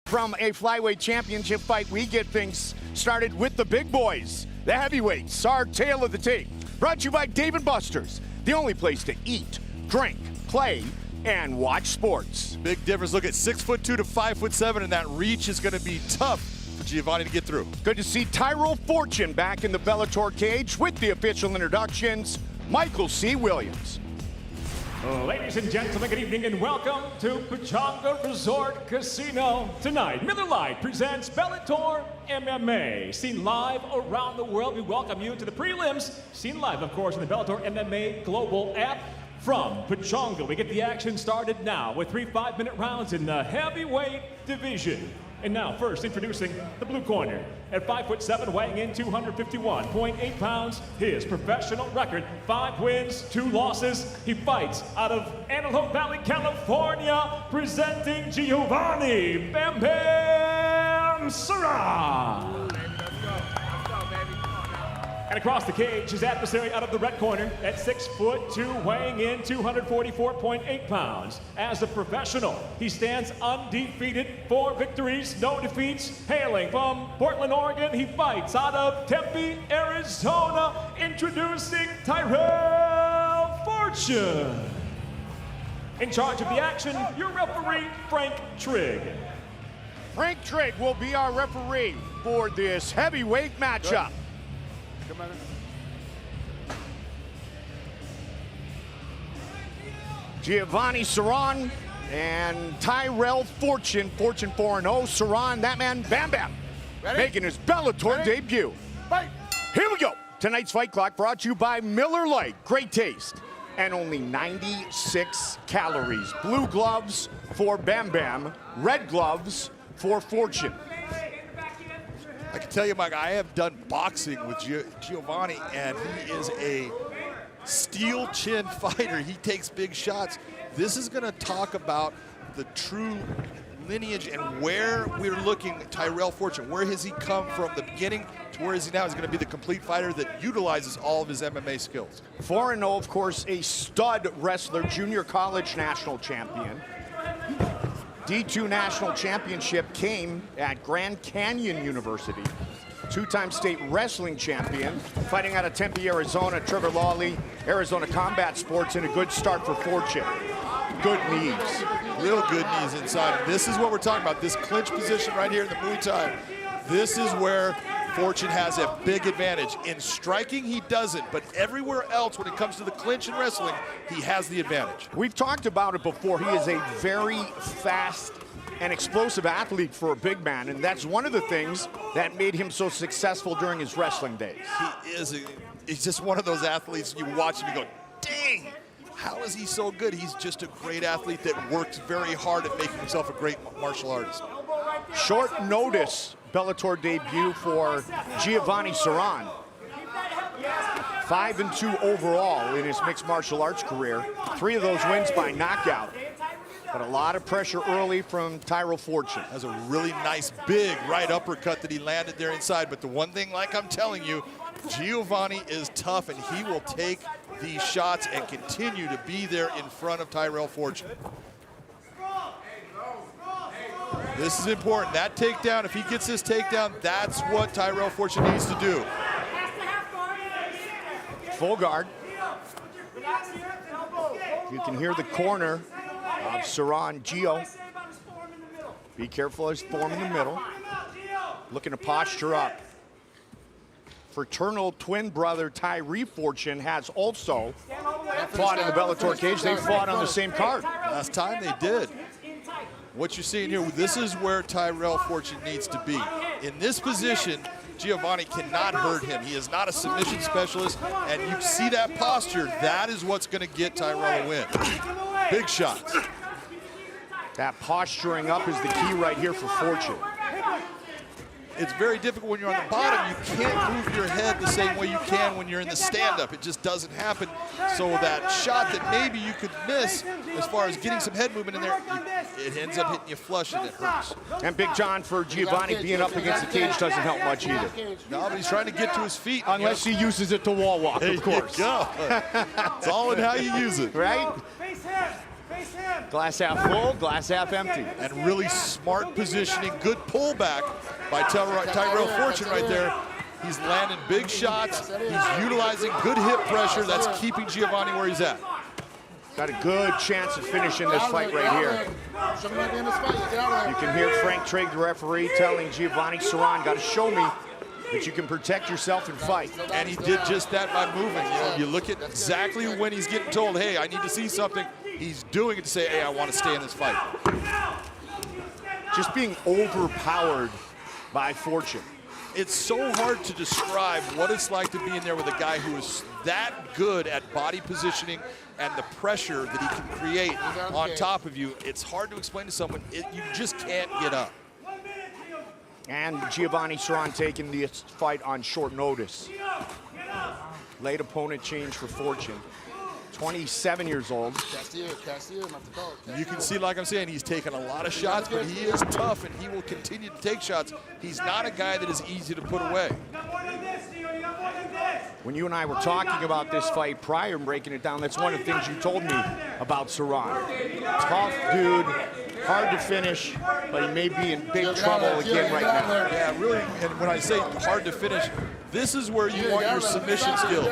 From a flyweight championship fight, we get things started with the big boys, the heavyweights, our tale of the tape. Brought to you by Dave & Buster's, the only place to eat, drink, play, and watch sports. Big difference. Look at 6'2" to 5'7", and that reach is going to be tough for Giovanni to get through. Good to see Tyrell Fortune back in the Bellator cage with the official introductions. Michael C. Williams. Ladies and gentlemen, good evening and welcome to Pechanga Resort Casino. Tonight, Miller Lite presents Bellator MMA. Seen live around the world, we welcome you to the prelims. Seen live, of course, on the Bellator MMA Global app. From Pechanga, we get the action started now with 3 5-minute rounds in the heavyweight division. And now, first introducing the blue corner. At 5'7", weighing in 251.8 pounds, his professional record, 5 wins, 2 losses. He fights out of Antelope Valley, California, presenting Giovanni Bam Bam Sarran. And across the cage, his adversary out of the red corner at 6'2", weighing in 244.8 pounds. As a professional, he stands undefeated, 4 victories, no defeats. Hailing from Portland, Oregon, he fights out of Tempe, Arizona. Introducing Tyrell Fortune. In charge of the action, your referee, Frank Trigg. Frank Trigg will be our referee for this heavyweight matchup. Giovanni Sarran and Tyrell Fortune. Fortune 4-0. Sarran, that man, Bam Bam, making his Bellator debut. Here we go. Tonight's fight clock brought to you by Miller Lite. Great taste and only 96 calories. Blue gloves for Bam Bam, red gloves for Fortune. I can tell you, Mike, I have done boxing with Giovanni, and he is a steel chin fighter. He takes big shots. This is going to talk about the true lineage and where we're looking at Tyrell Fortune. Where has he come from the beginning to where is he now? He's going to be the complete fighter that utilizes all of his MMA skills. 4-0, of course, a stud wrestler, junior college national champion. D2 National Championship came at Grand Canyon University. 2-time state wrestling champion, fighting out of Tempe, Arizona. Trevor Lawley, Arizona Combat Sports, and a good start for Fortune. Good knees. Real good knees inside. This is what we're talking about, this clinch position right here in the Muay Thai. This is where Fortune has a big advantage. In striking, he doesn't, but everywhere else, when it comes to the clinch and wrestling, he has the advantage. We've talked about it before. He is a very fast and explosive athlete for a big man, and that's one of the things that made him so successful during his wrestling days. He's just one of those athletes, you watch him, you go, dang, how is he so good? He's just a great athlete that works very hard at making himself a great martial artist. Short notice Bellator debut for Giovanni Sarran. 5-2 overall in his mixed martial arts career. 3 of those wins by knockout. But a lot of pressure early from Tyrell Fortune. Has a really nice big right uppercut that he landed there inside. But the one thing, like I'm telling you, Giovanni is tough, and he will take these shots and continue to be there in front of Tyrell Fortune. This is important. That takedown, if he gets this takedown, that's what Tyrell Fortune needs to do. Full guard. You can hear the corner of Sarran, Gio. Be careful of his form in the middle. Looking to posture up. Fraternal twin brother Tyrell Fortune has also fought in the Bellator cage. They fought on the same card. Last time they did. What you're seeing here, this is where Tyrell Fortune needs to be. In this position, Giovanni cannot hurt him. He is not a submission specialist, and you see that posture. That is what's going to get Tyrell a win. Big shots. That posturing up is the key right here for Fortune. It's very difficult when you're on the bottom. You can't move your head the same way you can when you're in the stand-up. It just doesn't happen. So that shot that maybe you could miss as far as getting some head movement in there, it ends up hitting you flush and it hurts. And Big John, for Giovanni, being up against the cage doesn't help much either. No, but he's trying to get to his feet. Unless he uses it to wall walk, of course. There you go. It's all in how you use it. Right? Glass half full, glass half empty. And really smart positioning, good pullback by Tyrell Fortune right there. He's landing big shots. He's utilizing good hip pressure. That's keeping Giovanni where he's at. Got a good chance of finishing this fight right here. You can hear Frank Trigg, the referee, telling Giovanni Sarran, got to show me that you can protect yourself and fight. And he did just that by moving. You know, you look at exactly when he's getting told, hey, I need to see something. He's doing it to say, hey, I want to stay in this fight. Just being overpowered by Fortune. It's so hard to describe what it's like to be in there with a guy who is that good at body positioning and the pressure that he can create on top of you. It's hard to explain to someone. You just can't get up. And Giovanni Sarran taking this fight on short notice. Late opponent change for Fortune. 27 years old. You can see, like I'm saying, he's taken a lot of shots, but he is tough and he will continue to take shots. He's not a guy that is easy to put away. When you and I were talking about this fight prior and breaking it down, that's one of the things you told me about Sarran. Tough dude, hard to finish, but he may be in big trouble again right now. Yeah, really, and when I say hard to finish, this is where you want your submission skills.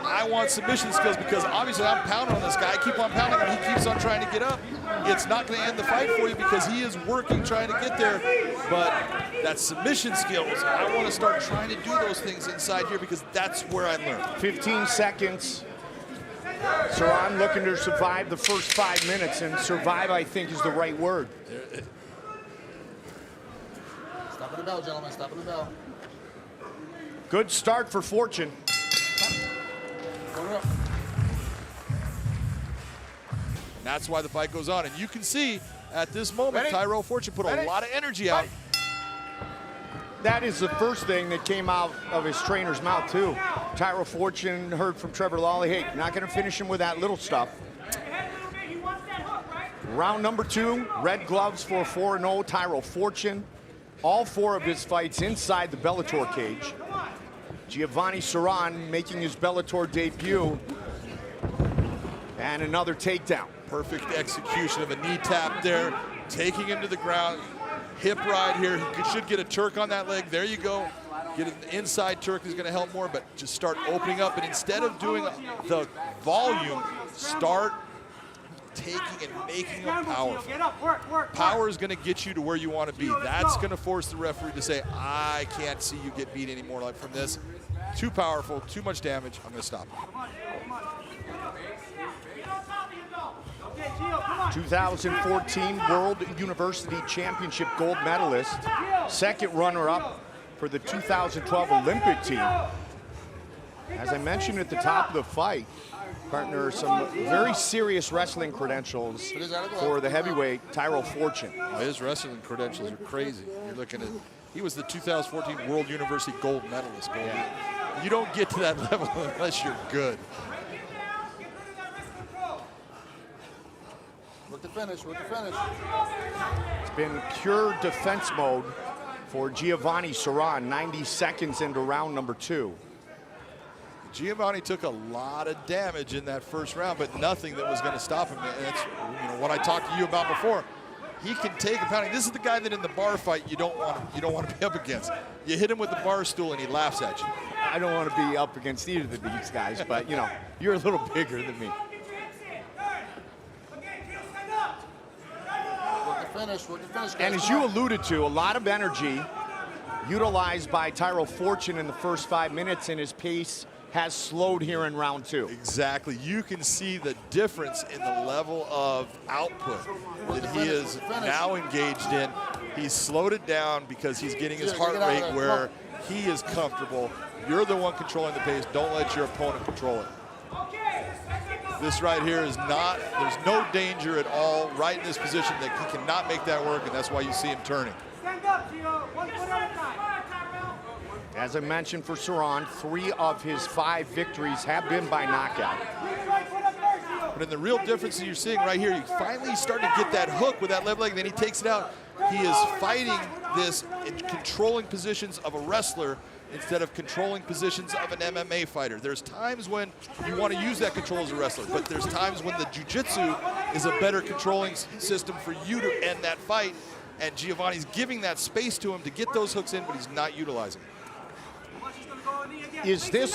I want submission skills because obviously I'm pounding on this guy. I keep on pounding him, he keeps on trying to get up. It's not going to end the fight for you because he is working, trying to get there. But that submission skills, I want to start trying to do those things inside here because that's where I learned. 15 seconds. Sarran looking to survive the first 5 minutes, and survive, I think, is the right word. Stop at the bell, gentlemen. Stop at the bell. Good start for Fortune. That's why the fight goes on. And you can see at this moment, Tyrell Fortune put a lot of energy out. That is the first thing that came out of his trainer's mouth, too. Tyrell Fortune heard from Trevor Lawley, hey, not going to finish him with that little stuff. Round number 2, red gloves for 4-0, Tyrell Fortune. All 4 of his fights inside the Bellator cage. Giovanni Sarran making his Bellator debut. And another takedown. Perfect execution of a knee tap there, taking him to the ground. Hip ride here. He should get a Turk on that leg. There you go. Get an inside Turk is going to help more, but just start opening up. And instead of doing the volume, start taking and making him powerful. Power is going to get you to where you want to be. That's going to force the referee to say, I can't see you get beat anymore like from this. Too powerful, too much damage. I'm going to stop him. 2014 World University Championship gold medalist, second runner-up for the 2012 Olympic team. As I mentioned at the top of the fight, partner, some very serious wrestling credentials for the heavyweight Tyrell Fortune. His wrestling credentials are crazy. You're looking at, he was the 2014 World University gold medalist. Yeah. You don't get to that level unless you're good. Work the finish, work the finish. It's been pure defense mode for Giovanni Sarran, 90 seconds into round number 2. Giovanni took a lot of damage in that first round, but nothing that was going to stop him. And that's, you know, what I talked to you about before. He can take a pounding. This is the guy that in the bar fight you don't want to be up against. You hit him with the bar stool and he laughs at you. I don't want to be up against either of these guys, but you know, you're a little bigger than me. Finish, and as you alluded to, a lot of energy utilized by Tyrell Fortune in the first 5 minutes, and his pace has slowed here in round 2. Exactly. You can see the difference in the level of output that he is now engaged in. He's slowed it down because he's getting his heart rate where he is comfortable. You're the one controlling the pace. Don't let your opponent control it. This right here is not, there's no danger at all right in this position that he cannot make that work, and that's why you see him turning. As I mentioned for Sarran, 3 of his 5 victories have been by knockout. But in the real difference that you're seeing right here, you finally starting to get that hook with that left leg, and then he takes it out. He is fighting this in controlling positions of a wrestler instead of controlling positions of an MMA fighter. There's times when you want to use that control as a wrestler, but there's times when the jiu-jitsu is a better controlling system for you to end that fight. And Giovanni's giving that space to him to get those hooks in, but he's not utilizing it. Is this,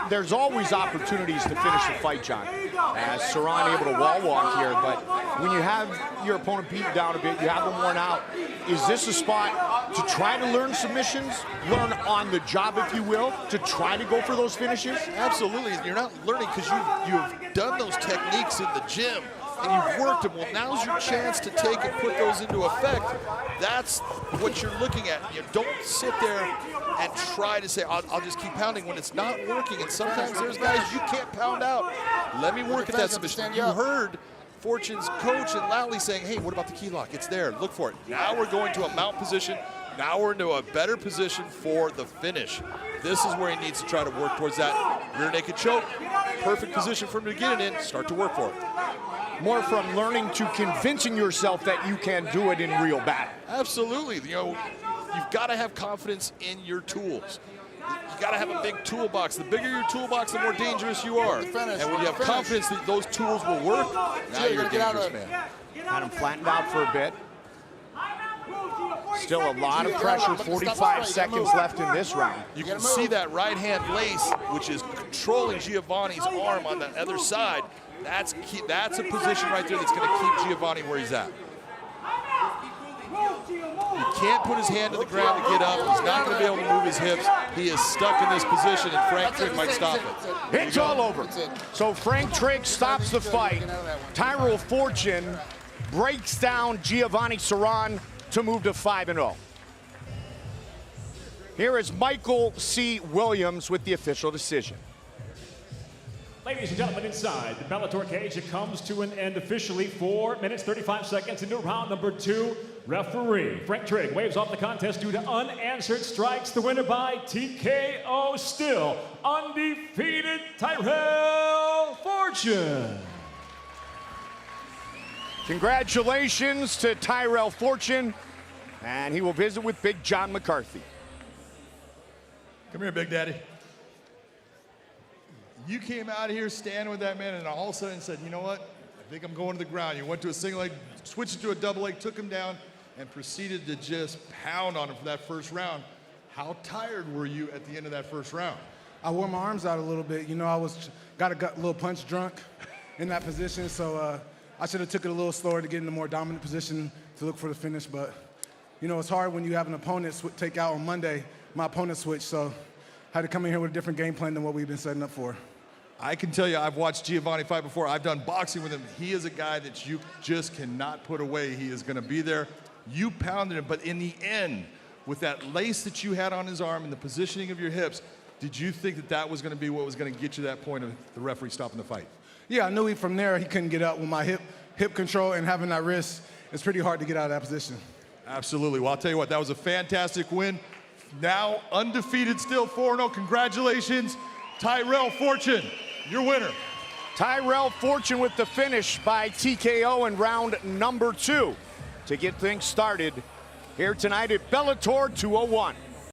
there's always opportunities to finish the fight, John, as Sarran able to wall walk here, but when you have your opponent beat down a bit, you have them worn out, is this a spot to try to learn submissions, learn on the job, if you will, to try to go for those finishes? Absolutely, you're not learning because you've done those techniques in the gym and you've worked them. Well, now's your chance to take and put those into effect. That's what you're looking at. You don't sit there and try to say, I'll just keep pounding when it's not working. And sometimes there's guys you can't pound out. Let me work at that submission. You heard Fortune's coach and Lally saying, hey, what about the key lock? It's there, look for it. Now we're going to a mount position. Now we're into a better position for the finish. This is where he needs to try to work towards that rear naked choke. Perfect position for him to get it in, start to work for it. More from learning to convincing yourself that you can do it in real battle. Absolutely. You know, you've got to have confidence in your tools. You got to have a big toolbox. The bigger your toolbox, the more dangerous you are. And when you have confidence that those tools will work, now you're a dangerous man. Had him flattened out for a bit. Still a lot of pressure, 45 seconds left in this round. You can see that right hand lace, which is controlling Giovanni's arm on the other side. That's key. That's a position right there that's going to keep Giovanni where he's at. He can't put his hand to the ground to get up. He's not going to be able to move his hips. He is stuck in this position, and Frank Trigg might stop it. It's all over. So Frank Trigg stops the fight. Tyrell Fortune breaks down Giovanni Sarran to move to 5-0. Here is Michael C. Williams with the official decision. Ladies and gentlemen, inside the Bellator cage, it comes to an end officially. 4 minutes, 35 seconds into round number 2. Referee Frank Trigg waves off the contest due to unanswered strikes. The winner by TKO, still undefeated, Tyrell Fortune. Congratulations to Tyrell Fortune, and he will visit with Big John McCarthy. Come here, Big Daddy. You came out here standing with that man and all of a sudden said, you know what? I think I'm going to the ground. You went to a single leg, switched it to a double leg, took him down, and proceeded to just pound on him for that first round. How tired were you at the end of that first round? I wore my arms out a little bit. You know, I got a little punch drunk in that position, so I should have took it a little slower to get in a more dominant position to look for the finish. But, you know, it's hard when you have an opponent take out on Monday. My opponent switched, so I had to come in here with a different game plan than what we've been setting up for. I can tell you, I've watched Giovanni fight before. I've done boxing with him. He is a guy that you just cannot put away. He is going to be there. You pounded him, but in the end, with that lace that you had on his arm and the positioning of your hips, did you think that that was going to be what was going to get you to that point of the referee stopping the fight? Yeah, I knew from there he couldn't get up with my hip control and having that wrist. It's pretty hard to get out of that position. Absolutely. Well, I'll tell you what, that was a fantastic win. Now undefeated, still 4-0. Congratulations, Tyrell Fortune, your winner. Tyrell Fortune with the finish by TKO in round number 2 to get things started here tonight at Bellator 201.